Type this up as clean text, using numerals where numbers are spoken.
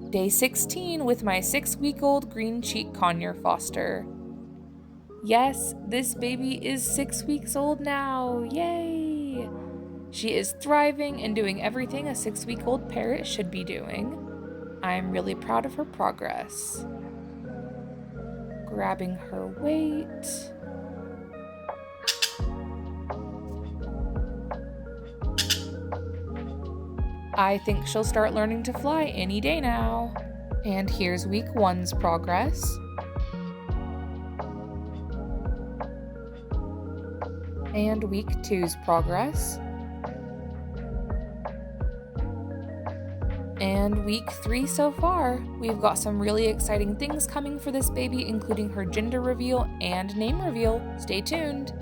Day 16 with my 6-week-old Green Cheek Conure foster. Yes, this baby is 6 weeks old now, yay! She is thriving and doing everything a 6-week-old parrot should be doing. I'm really proud of her progress. Grabbing her weight. I think she'll start learning to fly any day now. And here's week 1's progress. And week 2's progress. And week 3 so far. We've got some really exciting things coming for this baby, including her gender reveal and name reveal. Stay tuned.